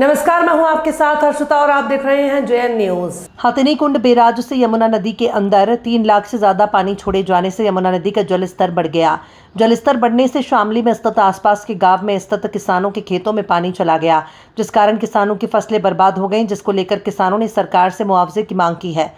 नमस्कार, मैं हूं आपके साथ हर्षिता और आप देख रहे हैं जेएन न्यूज। हथिनी कुंड बैराज से यमुना नदी के अंदर 3 लाख से ज्यादा पानी छोड़े जाने से यमुना नदी का जलस्तर बढ़ गया। जलस्तर बढ़ने से शामली में स्थित आसपास के गांव में स्थित किसानों के खेतों में पानी चला गया, जिस कारण किसानों की फसलें बर्बाद हो गईं, जिसको लेकर किसानों ने सरकार से मुआवजे की मांग की है।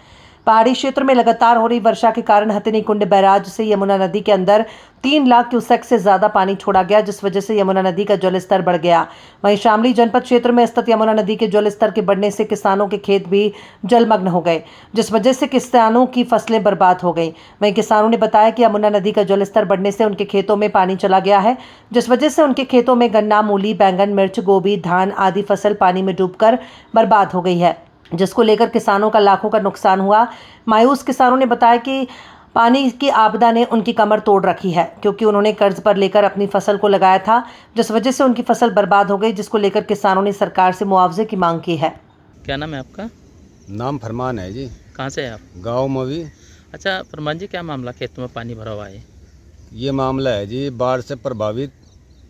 पहाड़ी क्षेत्र में लगातार हो रही वर्षा के कारण हथिनी कुंड बैराज से यमुना नदी के अंदर 3 लाख क्यूसेक से ज्यादा पानी छोड़ा गया, जिस वजह से यमुना नदी का जलस्तर बढ़ गया। वहीं शामली जनपद क्षेत्र में स्थित यमुना नदी के जलस्तर के बढ़ने से किसानों के खेत भी जलमग्न हो गए, जिस वजह से किसानों की फसलें बर्बाद हो गईं। वहीं किसानों ने बताया कि यमुना नदी का जलस्तर बढ़ने से उनके खेतों में पानी चला गया है, जिस वजह से उनके खेतों में गन्ना, मूली, बैंगन, मिर्च, गोभी, धान आदि फसल पानी में डूबकर बर्बाद हो गई है, जिसको लेकर किसानों का लाखों का नुकसान हुआ। मायूस किसानों ने बताया कि पानी की आपदा ने उनकी कमर तोड़ रखी है, क्योंकि उन्होंने कर्ज पर लेकर अपनी फसल को लगाया था, जिस वजह से उनकी फसल बर्बाद हो गई, जिसको लेकर किसानों ने सरकार से मुआवजे की मांग की है। क्या नाम है आपका? नाम फरमान है जी। कहाँ से है आप? गाँव मवी। अच्छा फरमान जी, क्या मामला खेतों में पानी भरा हुआ है? ये मामला है जी, बाढ़ से प्रभावित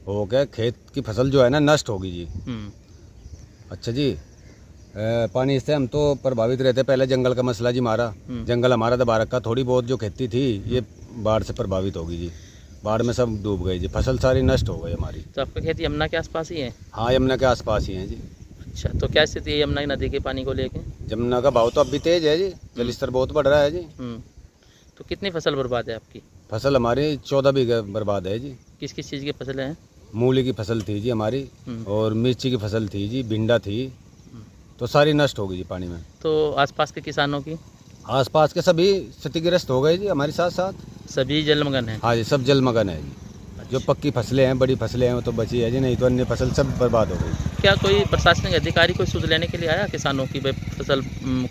हो गए खेत की फसल जो है ना नष्ट होगी जी। अच्छा जी, पानी से हम तो प्रभावित रहते। पहले जंगल का मसला जी हमारा, जंगल हमारा दबा रखा। थोड़ी बहुत जो खेती थी ये बाढ़ से प्रभावित होगी जी। बाढ़ में सब डूब गई जी, फसल सारी नष्ट हो गई हमारी। तो आपका खेत यमुना के आसपास ही है? हाँ, यमुना के आसपास ही है जी। अच्छा, तो क्या स्थिति है यमुना नदी के पानी को लेके? यमुना का भाव तो अब भी तेज है जी, जलस्तर बहुत बढ़ रहा है जी। तो कितनी फसल बर्बाद है आपकी? फसल हमारी 14 बीघे बर्बाद है जी। किस किस चीज़ की फसलें हैं? मूली की फसल थी जी हमारी, और मिर्ची की फसल थी जी, भिंडा थी, तो सारी नष्ट हो गई जी पानी में। तो आसपास के किसानों की? आसपास के सभी क्षतिग्रस्त हो गए जी हमारे साथ साथ। सभी जलमग्न हैं? हाँ जी, सब जलमग्न है जी। जो पक्की फसलें हैं, बड़ी फसलें हैं, वो तो बची है जी, नहीं तो अन्य फसल सब बर्बाद हो गई। क्या कोई प्रशासनिक अधिकारी कोई सूझ लेने के लिए आया किसानों की फसल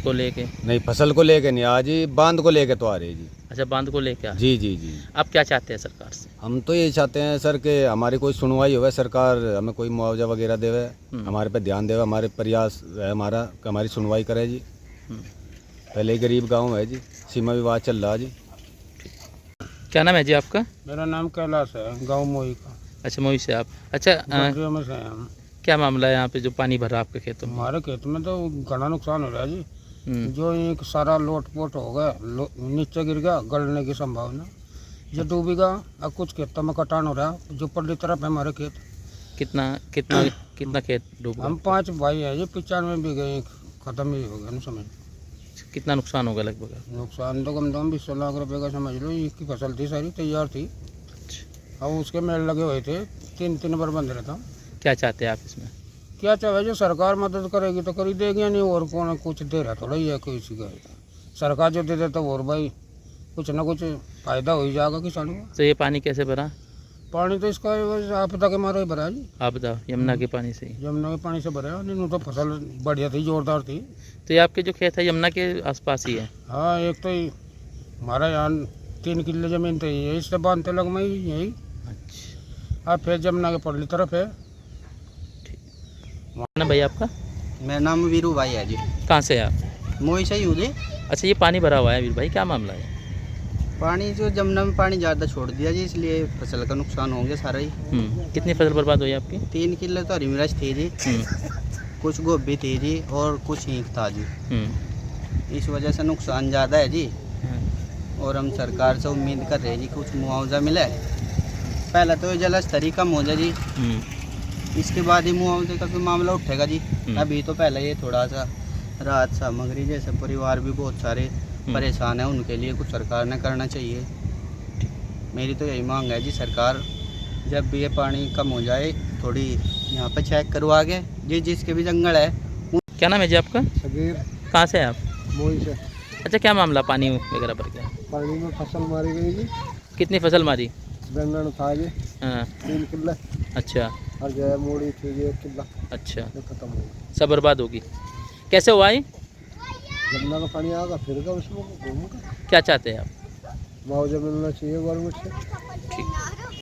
को लेके? नहीं, फसल को लेके नहीं आ जी, बांध को लेके तो आ रही है जी। अच्छा, बांध को लेके आ? जी जी जी। आप क्या चाहते हैं सरकार से? हम तो यही चाहते हैं सर कि हमारी कोई सुनवाई होवे, सरकार हमें कोई मुआवजा वगैरह देवे, हमारे पे ध्यान देवे। हमारे प्रयास है हमारा कि हमारी सुनवाई करे जी। पहले ही गरीब गांव है जी, सीमा विवाद चल रहा जी। क्या नाम है जी आपका? मेरा नाम कैलाश है, गांव मोई का। अच्छा, मोई से आप? अच्छा, में से हैं हम। क्या मामला है यहाँ पे जो पानी भरा आपके खेतों में? हमारे खेत में तो घना नुकसान हो रहा है जी। जो एक सारा लोटपोट हो गया, नीचे गिर गया, गलने की संभावना, जो डूबेगा। अब कुछ खेतों में कटान हो रहा है, जो पल्ली तरफ है हमारे खेत। कितना कितना कितना खेत डूबा? हम 5 भाई हैं जी, 95 बीघे खत्म ही हो गया ना समझ। कितना नुकसान होगा लगभग? नुकसान तो कम से कम 20 लाख रुपए का समझ लो। इसकी फसल थी सारी तैयार थी, अब उसके मेल लगे हुए थे, 3 बार बंद रहता। क्या चाहते हैं आप इसमें? क्या चाहे, जो सरकार मदद करेगी तो कर ही देगी, नहीं और कौन कुछ दे रहा थोड़ा ही है किसी का। सरकार जो दे देता और भाई कुछ ना कुछ फायदा हो ही जाएगा किसानों को। तो ये पानी कैसे भरा? पानी तो इसका आपदा के मारे ही भरा है जी। आपदा यमुना के पानी से ही? यमुना के पानी से भरा है, नहीं तो फसल बढ़िया थी, जोरदार थी। तो ये आपके जो खेत है यमुना के आसपास ही है? हाँ, एक तो हमारा यहाँ 3 किले जमीन तो यही इससे बांधते लग में यही। अच्छा, अब फिर यमुना के पड़ली तरफ है। ना भाई आपका? मेरा नाम वीरू भाई है जी। कहाँ से है आप? मोई से ही हूँ जी। अच्छा, ये पानी भरा हुआ है वीर भाई, क्या मामला है? पानी जो जमुना में पानी ज़्यादा छोड़ दिया जी, इसलिए फसल का नुकसान हो गया सारा ही। कितनी फसल बर्बाद हुई आपकी? 3 किलो तो हरी मिर्च थी जी, कुछ गोभी थी जी, और कुछ ईंख था जी। इस वजह से नुकसान ज़्यादा है जी, और हम सरकार से उम्मीद कर रहे हैं जी कुछ मुआवजा मिले। पहले तो जलस्तर ही कम हो जाए जी, इसके बाद ही मुआवजे का कोई मामला उठेगा जी। अभी तो पहले ये थोड़ा सा राहत सामग्री, जैसे परिवार भी बहुत सारे परेशान है, उनके लिए कुछ सरकार ने करना चाहिए। मेरी तो यही मांग है जी, सरकार जब भी ये पानी कम हो जाए थोड़ी यहाँ पे चेक करवा के जी, जिसके भी जंगल है। क्या नाम है जी आपका? सगीर, कहाँ से है आप? मोई से। अच्छा, क्या मामला पानी वगैरह भर गया? पानी में फसल मारी गई जी। कितनी फसल मारी? बैंगन था जी, हाँ। 3 किले, अच्छा और जो है मूली थी जी 1 किला, अच्छा, जो खत्म हो गई। सब बर्बाद होगी। कैसे हुआ ये? यमुना का पानी आएगा फिर का उसमें घूमूंगा। क्या चाहते हैं आप? मुआवजा मिलना चाहिए गवर्नमेंट से। ठीक।